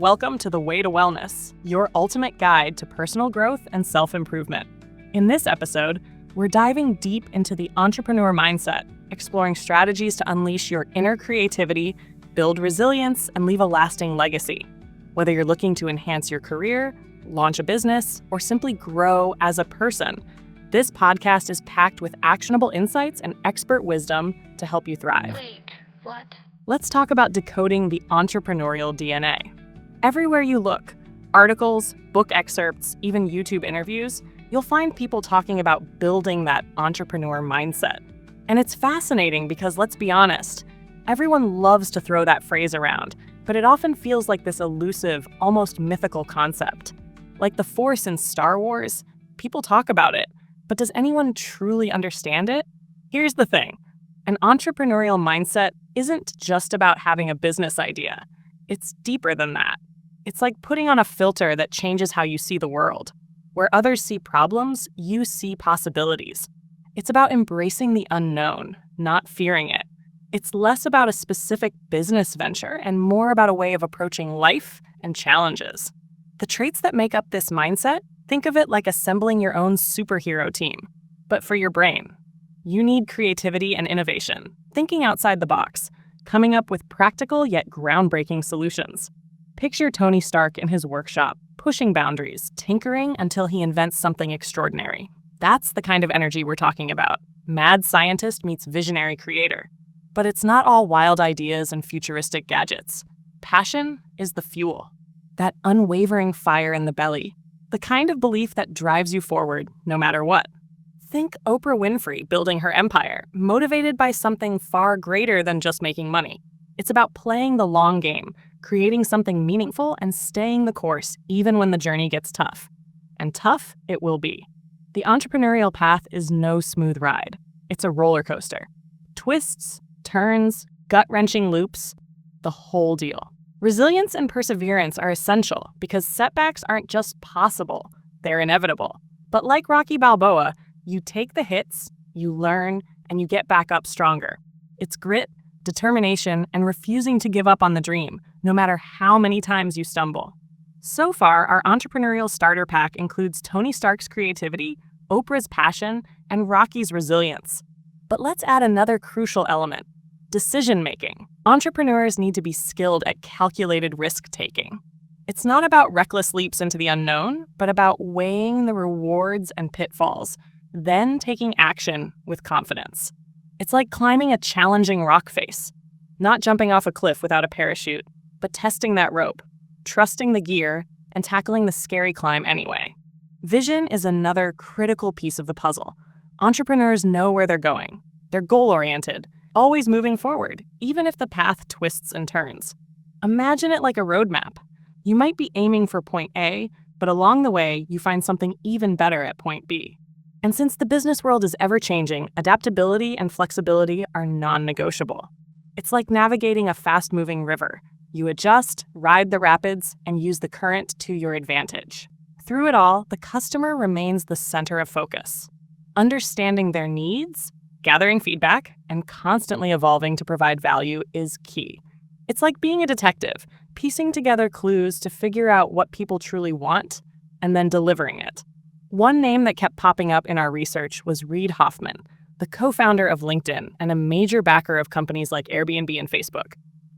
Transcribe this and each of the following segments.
Welcome to The Way to Wellness, your ultimate guide to personal growth and self-improvement. In this episode, we're diving deep into the entrepreneur mindset, exploring strategies to unleash your inner creativity, build resilience, and leave a lasting legacy. Whether you're looking to enhance your career, launch a business, or simply grow as a person, this podcast is packed with actionable insights and expert wisdom to help you thrive. Wait, what? Let's talk about decoding the entrepreneurial DNA. Everywhere you look, articles, book excerpts, even YouTube interviews, you'll find people talking about building that entrepreneur mindset. And it's fascinating because, let's be honest, everyone loves to throw that phrase around, but it often feels like this elusive, almost mythical concept. Like the Force in Star Wars, people talk about it, but does anyone truly understand it? Here's the thing. An entrepreneurial mindset isn't just about having a business idea. It's deeper than that. It's like putting on a filter that changes how you see the world. Where others see problems, you see possibilities. It's about embracing the unknown, not fearing it. It's less about a specific business venture and more about a way of approaching life and challenges. The traits that make up this mindset, think of it like assembling your own superhero team, but for your brain. You need creativity and innovation, thinking outside the box, coming up with practical yet groundbreaking solutions. Picture Tony Stark in his workshop, pushing boundaries, tinkering until he invents something extraordinary. That's the kind of energy we're talking about. Mad scientist meets visionary creator. But it's not all wild ideas and futuristic gadgets. Passion is the fuel. That unwavering fire in the belly. The kind of belief that drives you forward no matter what. Think Oprah Winfrey building her empire, motivated by something far greater than just making money. It's about playing the long game, creating something meaningful, and staying the course even when the journey gets tough. And tough it will be. The entrepreneurial path is no smooth ride. It's a roller coaster. Twists, turns, gut-wrenching loops, the whole deal. Resilience and perseverance are essential because setbacks aren't just possible, they're inevitable. But like Rocky Balboa, you take the hits, you learn, and you get back up stronger. It's grit, determination, and refusing to give up on the dream, no matter how many times you stumble. So far, our entrepreneurial starter pack includes Tony Stark's creativity, Oprah's passion, and Rocky's resilience. But let's add another crucial element: decision-making. Entrepreneurs need to be skilled at calculated risk-taking. It's not about reckless leaps into the unknown, but about weighing the rewards and pitfalls, then taking action with confidence. It's like climbing a challenging rock face, not jumping off a cliff without a parachute, but testing that rope, trusting the gear, and tackling the scary climb anyway. Vision is another critical piece of the puzzle. Entrepreneurs know where they're going. They're goal-oriented, always moving forward, even if the path twists and turns. Imagine it like a roadmap. You might be aiming for point A, but along the way, you find something even better at point B. And since the business world is ever-changing, adaptability and flexibility are non-negotiable. It's like navigating a fast-moving river. You adjust, ride the rapids, and use the current to your advantage. Through it all, the customer remains the center of focus. Understanding their needs, gathering feedback, and constantly evolving to provide value is key. It's like being a detective, piecing together clues to figure out what people truly want, and then delivering it. One name that kept popping up in our research was Reid Hoffman, the co-founder of LinkedIn and a major backer of companies like Airbnb and Facebook.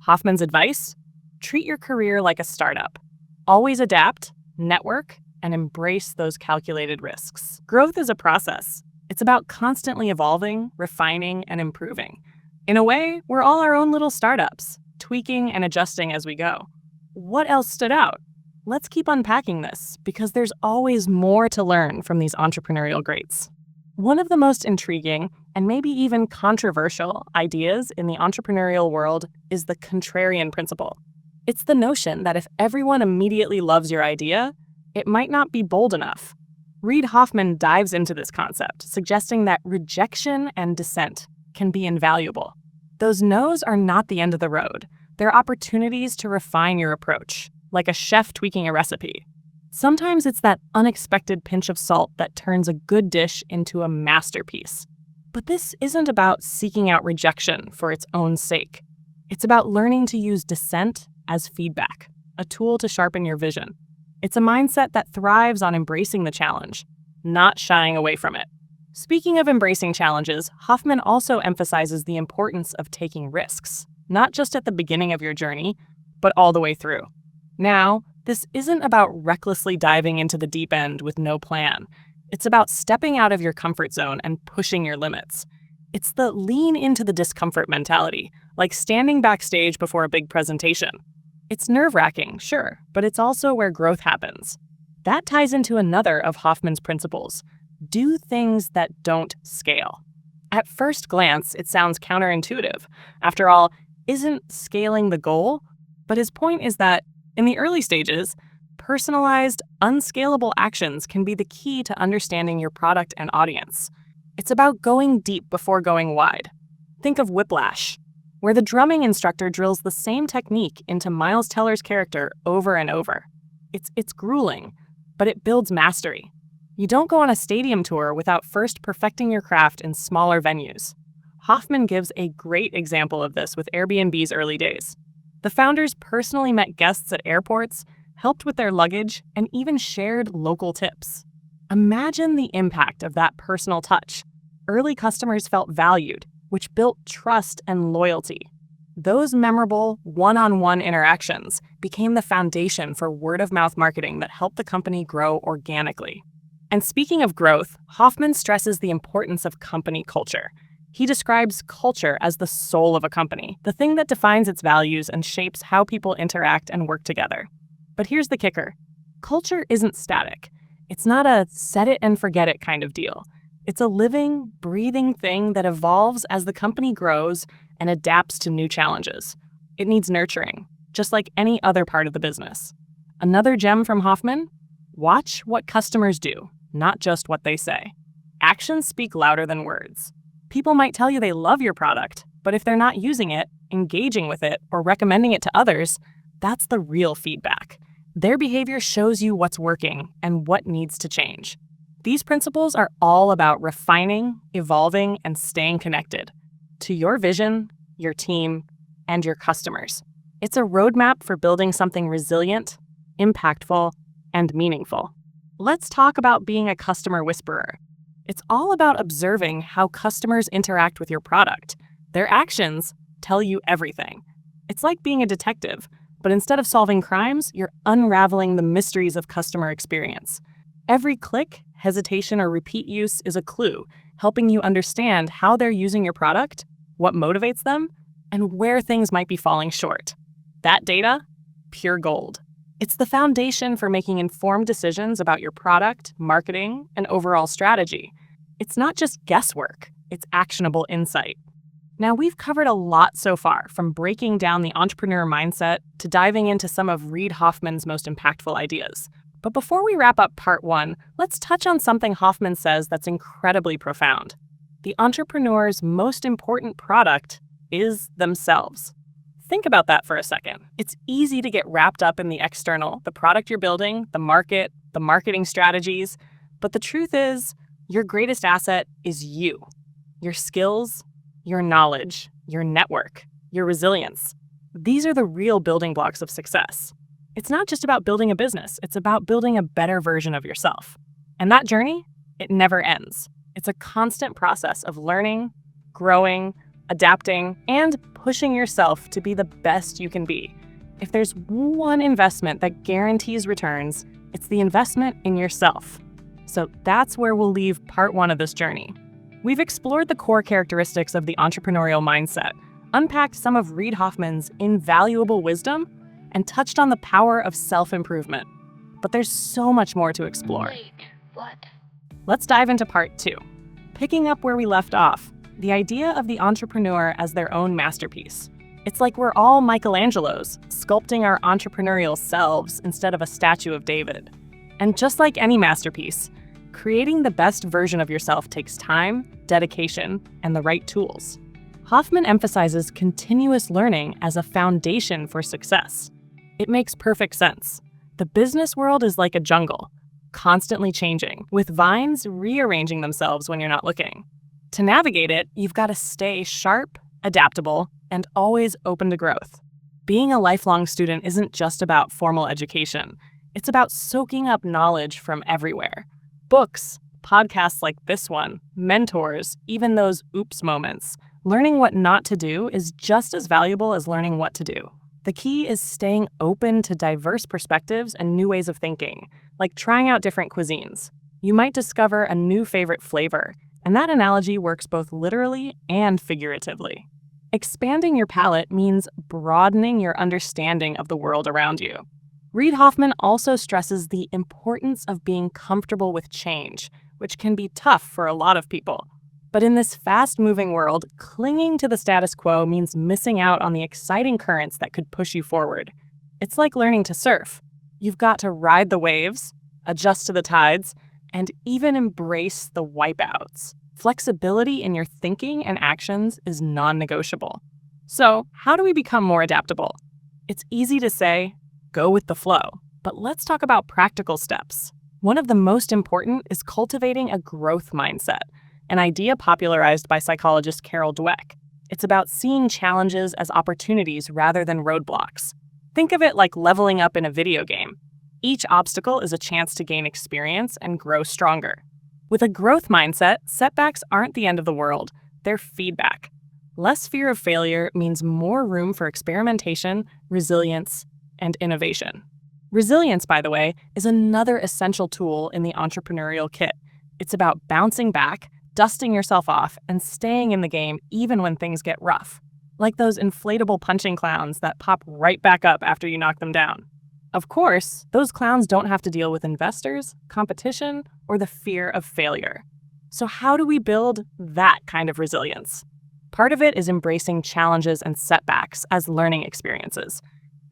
Hoffman's advice? Treat your career like a startup. Always adapt, network, and embrace those calculated risks. Growth is a process. It's about constantly evolving, refining, and improving. In a way, we're all our own little startups, tweaking and adjusting as we go. What else stood out? Let's keep unpacking this, because there's always more to learn from these entrepreneurial greats. One of the most intriguing, and maybe even controversial, ideas in the entrepreneurial world is the contrarian principle. It's the notion that if everyone immediately loves your idea, it might not be bold enough. Reid Hoffman dives into this concept, suggesting that rejection and dissent can be invaluable. Those no's are not the end of the road. They're opportunities to refine your approach, like a chef tweaking a recipe. Sometimes it's that unexpected pinch of salt that turns a good dish into a masterpiece. But this isn't about seeking out rejection for its own sake. It's about learning to use dissent as feedback, a tool to sharpen your vision. It's a mindset that thrives on embracing the challenge, not shying away from it. Speaking of embracing challenges, Hoffman also emphasizes the importance of taking risks, not just at the beginning of your journey, but all the way through. Now, this isn't about recklessly diving into the deep end with no plan. It's about stepping out of your comfort zone and pushing your limits. It's the lean into the discomfort mentality, like standing backstage before a big presentation. It's nerve-wracking, sure, but it's also where growth happens. That ties into another of Hoffman's principles: do things that don't scale. At first glance, it sounds counterintuitive. After all, isn't scaling the goal? But his point is that in the early stages, personalized, unscalable actions can be the key to understanding your product and audience. It's about going deep before going wide. Think of Whiplash, where the drumming instructor drills the same technique into Miles Teller's character over and over. It's grueling, but it builds mastery. You don't go on a stadium tour without first perfecting your craft in smaller venues. Hoffman gives a great example of this with Airbnb's early days. The founders personally met guests at airports, helped with their luggage, and even shared local tips. Imagine the impact of that personal touch. Early customers felt valued, which built trust and loyalty. Those memorable one-on-one interactions became the foundation for word-of-mouth marketing that helped the company grow organically. And speaking of growth, Hoffman stresses the importance of company culture. He describes culture as the soul of a company, the thing that defines its values and shapes how people interact and work together. But here's the kicker. Culture isn't static. It's not a set it and forget it kind of deal. It's a living, breathing thing that evolves as the company grows and adapts to new challenges. It needs nurturing, just like any other part of the business. Another gem from Hoffman: watch what customers do, not just what they say. Actions speak louder than words. People might tell you they love your product, but if they're not using it, engaging with it, or recommending it to others, that's the real feedback. Their behavior shows you what's working and what needs to change. These principles are all about refining, evolving, and staying connected to your vision, your team, and your customers. It's a roadmap for building something resilient, impactful, and meaningful. Let's talk about being a customer whisperer. It's all about observing how customers interact with your product. Their actions tell you everything. It's like being a detective, but instead of solving crimes, you're unraveling the mysteries of customer experience. Every click, hesitation, or repeat use is a clue, helping you understand how they're using your product, what motivates them, and where things might be falling short. That data? Pure gold. It's the foundation for making informed decisions about your product, marketing, and overall strategy. It's not just guesswork, it's actionable insight. Now, we've covered a lot so far, from breaking down the entrepreneur mindset to diving into some of Reid Hoffman's most impactful ideas. But before we wrap up part 1, let's touch on something Hoffman says that's incredibly profound. The entrepreneur's most important product is themselves. Think about that for a second. It's easy to get wrapped up in the external, the product you're building, the market, the marketing strategies. But the truth is, your greatest asset is you. Your skills, your knowledge, your network, your resilience. These are the real building blocks of success. It's not just about building a business, it's about building a better version of yourself. And that journey, it never ends. It's a constant process of learning, growing, adapting, and pushing yourself to be the best you can be. If there's one investment that guarantees returns, it's the investment in yourself. So that's where we'll leave part 1 of this journey. We've explored the core characteristics of the entrepreneurial mindset, unpacked some of Reid Hoffman's invaluable wisdom, and touched on the power of self-improvement. But there's so much more to explore. Wait, what? Let's dive into part 2. Picking up where we left off, the idea of the entrepreneur as their own masterpiece. It's like we're all Michelangelos, sculpting our entrepreneurial selves instead of a statue of David. And just like any masterpiece, creating the best version of yourself takes time, dedication, and the right tools. Hoffman emphasizes continuous learning as a foundation for success. It makes perfect sense. The business world is like a jungle, constantly changing, with vines rearranging themselves when you're not looking. To navigate it, you've got to stay sharp, adaptable, and always open to growth. Being a lifelong student isn't just about formal education. It's about soaking up knowledge from everywhere. Books, podcasts like this one, mentors, even those oops moments. Learning what not to do is just as valuable as learning what to do. The key is staying open to diverse perspectives and new ways of thinking, like trying out different cuisines. You might discover a new favorite flavor, and that analogy works both literally and figuratively. Expanding your palette means broadening your understanding of the world around you. Reid Hoffman also stresses the importance of being comfortable with change, which can be tough for a lot of people. But in this fast-moving world, clinging to the status quo means missing out on the exciting currents that could push you forward. It's like learning to surf. You've got to ride the waves, adjust to the tides, and even embrace the wipeouts. Flexibility in your thinking and actions is non-negotiable. So, how do we become more adaptable? It's easy to say, go with the flow, but let's talk about practical steps. One of the most important is cultivating a growth mindset, an idea popularized by psychologist Carol Dweck. It's about seeing challenges as opportunities rather than roadblocks. Think of it like leveling up in a video game. Each obstacle is a chance to gain experience and grow stronger. With a growth mindset, setbacks aren't the end of the world, they're feedback. Less fear of failure means more room for experimentation, resilience, and innovation. Resilience, by the way, is another essential tool in the entrepreneurial kit. It's about bouncing back, dusting yourself off, and staying in the game even when things get rough. Like those inflatable punching clowns that pop right back up after you knock them down. Of course, those clowns don't have to deal with investors, competition, or the fear of failure. So how do we build that kind of resilience? Part of it is embracing challenges and setbacks as learning experiences.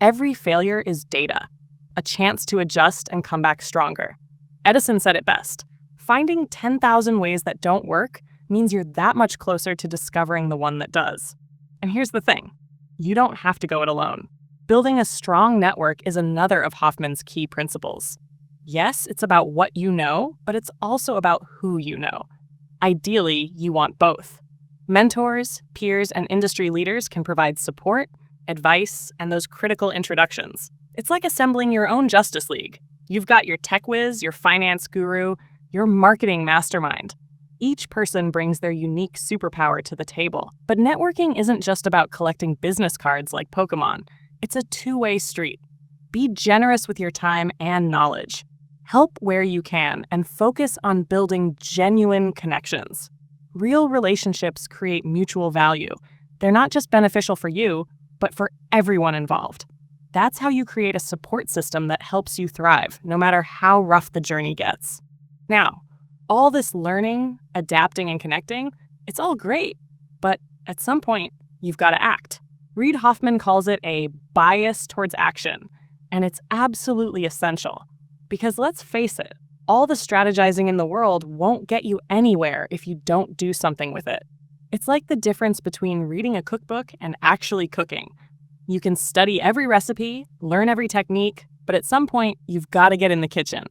Every failure is data, a chance to adjust and come back stronger. Edison said it best, finding 10,000 ways that don't work means you're that much closer to discovering the one that does. And here's the thing, you don't have to go it alone. Building a strong network is another of Hoffman's key principles. Yes, it's about what you know, but it's also about who you know. Ideally, you want both. Mentors, peers, and industry leaders can provide support, advice, and those critical introductions. It's like assembling your own Justice League. You've got your tech whiz, your finance guru, your marketing mastermind. Each person brings their unique superpower to the table. But networking isn't just about collecting business cards like Pokemon. It's a two-way street. Be generous with your time and knowledge. Help where you can and focus on building genuine connections. Real relationships create mutual value. They're not just beneficial for you, but for everyone involved. That's how you create a support system that helps you thrive, no matter how rough the journey gets. Now, all this learning, adapting, and connecting, it's all great, but at some point, you've got to act. Reid Hoffman calls it a bias towards action, and it's absolutely essential. Because let's face it, all the strategizing in the world won't get you anywhere if you don't do something with it. It's like the difference between reading a cookbook and actually cooking. You can study every recipe, learn every technique, but at some point, you've got to get in the kitchen.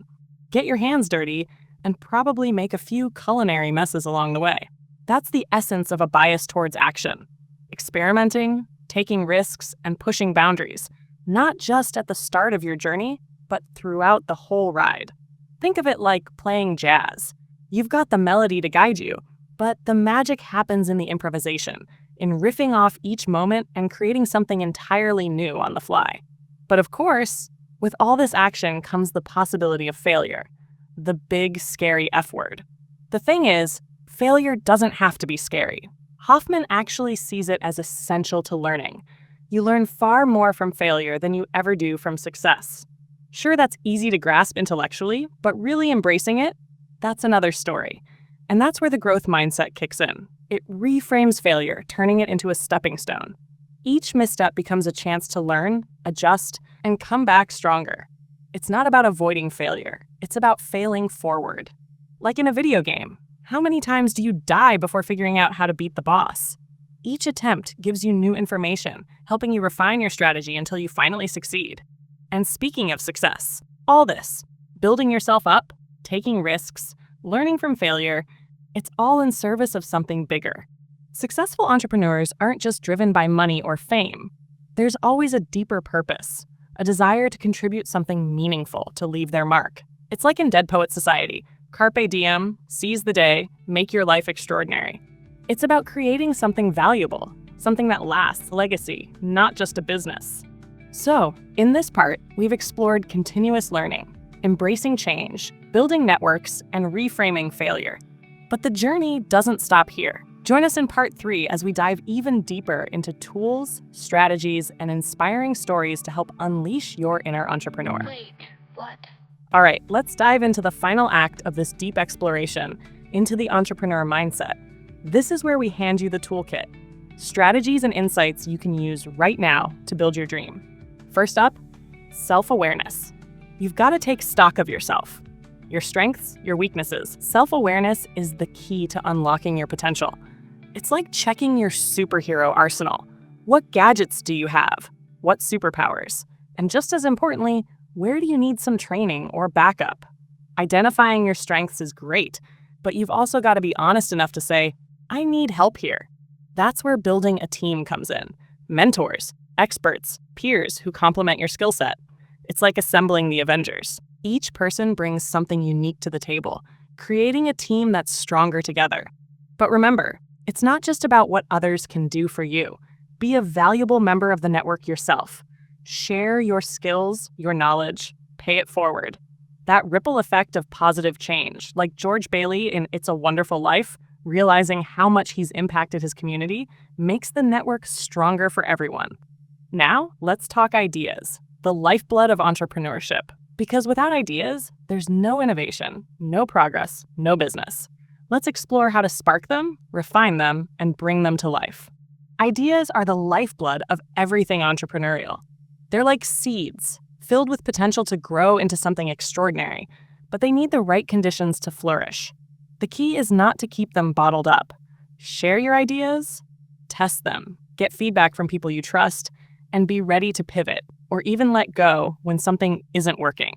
Get your hands dirty, and probably make a few culinary messes along the way. That's the essence of a bias towards action. Experimenting, taking risks, and pushing boundaries, not just at the start of your journey, but throughout the whole ride. Think of it like playing jazz. You've got the melody to guide you, but the magic happens in the improvisation, in riffing off each moment and creating something entirely new on the fly. But of course, with all this action comes the possibility of failure, the big, scary F word. The thing is, failure doesn't have to be scary. Hoffman actually sees it as essential to learning. You learn far more from failure than you ever do from success. Sure, that's easy to grasp intellectually, but really embracing it, that's another story. And that's where the growth mindset kicks in. It reframes failure, turning it into a stepping stone. Each misstep becomes a chance to learn, adjust, and come back stronger. It's not about avoiding failure. It's about failing forward. Like in a video game, how many times do you die before figuring out how to beat the boss? Each attempt gives you new information, helping you refine your strategy until you finally succeed. And speaking of success, all this, building yourself up, taking risks, learning from failure, it's all in service of something bigger. Successful entrepreneurs aren't just driven by money or fame. there's always a deeper purpose, a desire to contribute something meaningful to leave their mark. It's like in Dead Poets Society, carpe diem, seize the day, make your life extraordinary. It's about creating something valuable, something that lasts, legacy, not just a business. So, in this part, we've explored continuous learning, embracing change, building networks, and reframing failure. But the journey doesn't stop here. Join us in part 3 as we dive even deeper into tools, strategies, and inspiring stories to help unleash your inner entrepreneur. Wait, what? All right, let's dive into the final act of this deep exploration into the entrepreneur mindset. This is where we hand you the toolkit, strategies and insights you can use right now to build your dream. First up, self-awareness. You've got to take stock of yourself, your strengths, your weaknesses. Self-awareness is the key to unlocking your potential. It's like checking your superhero arsenal. What gadgets do you have? What superpowers? And just as importantly, where do you need some training or backup? Identifying your strengths is great, but you've also got to be honest enough to say, I need help here. That's where building a team comes in. Mentors, experts, peers who complement your skill set. It's like assembling the Avengers. Each person brings something unique to the table, creating a team that's stronger together. But remember, it's not just about what others can do for you. Be a valuable member of the network yourself. Share your skills, your knowledge, pay it forward. That ripple effect of positive change, like George Bailey in It's a Wonderful Life, realizing how much he's impacted his community, makes the network stronger for everyone. Now, let's talk ideas, the lifeblood of entrepreneurship. Because without ideas, there's no innovation, no progress, no business. Let's explore how to spark them, refine them, and bring them to life. Ideas are the lifeblood of everything entrepreneurial. They're like seeds, filled with potential to grow into something extraordinary, but they need the right conditions to flourish. The key is not to keep them bottled up. Share your ideas, test them, get feedback from people you trust, and be ready to pivot or even let go when something isn't working.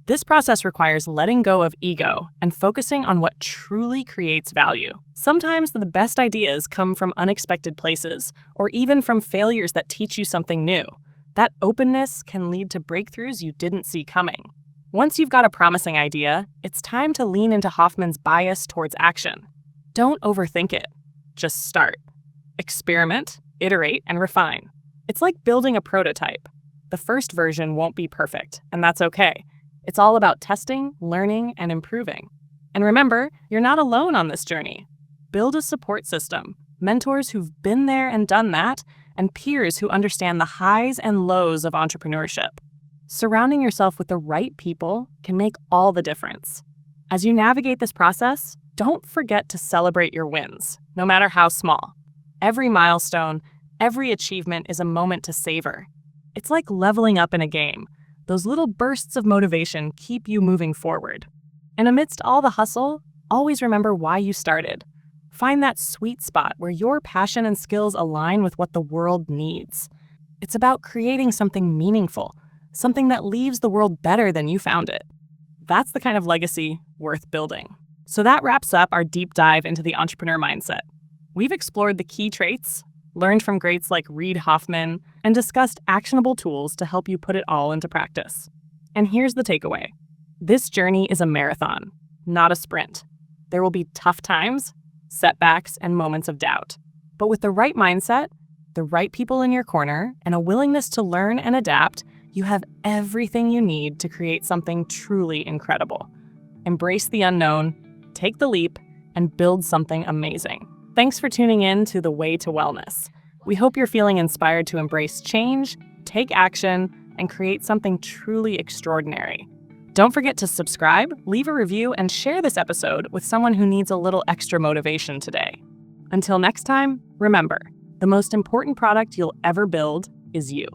This process requires letting go of ego and focusing on what truly creates value. Sometimes the best ideas come from unexpected places or even from failures that teach you something new. That openness can lead to breakthroughs you didn't see coming. Once you've got a promising idea, it's time to lean into Hoffman's bias towards action. Don't overthink it. Just start. Experiment, iterate, and refine. It's like building a prototype. The first version won't be perfect, and that's okay. It's all about testing, learning, and improving. And remember, you're not alone on this journey. Build a support system, mentors who've been there and done that, and peers who understand the highs and lows of entrepreneurship. Surrounding yourself with the right people can make all the difference. As you navigate this process, don't forget to celebrate your wins, no matter how small. Every milestone, every achievement is a moment to savor. It's like leveling up in a game. Those little bursts of motivation keep you moving forward. And amidst all the hustle, always remember why you started. Find that sweet spot where your passion and skills align with what the world needs. It's about creating something meaningful, something that leaves the world better than you found it. That's the kind of legacy worth building. So that wraps up our deep dive into the entrepreneur mindset. We've explored the key traits, learned from greats like Reid Hoffman, and discussed actionable tools to help you put it all into practice. And here's the takeaway. This journey is a marathon, not a sprint. There will be tough times, setbacks, and moments of doubt. But with the right mindset, the right people in your corner, and a willingness to learn and adapt, you have everything you need to create something truly incredible. Embrace the unknown, take the leap, and build something amazing. Thanks for tuning in to The Way to Wellness. We hope you're feeling inspired to embrace change, take action, and create something truly extraordinary. Don't forget to subscribe, leave a review, and share this episode with someone who needs a little extra motivation today. Until next time, remember, the most important product you'll ever build is you.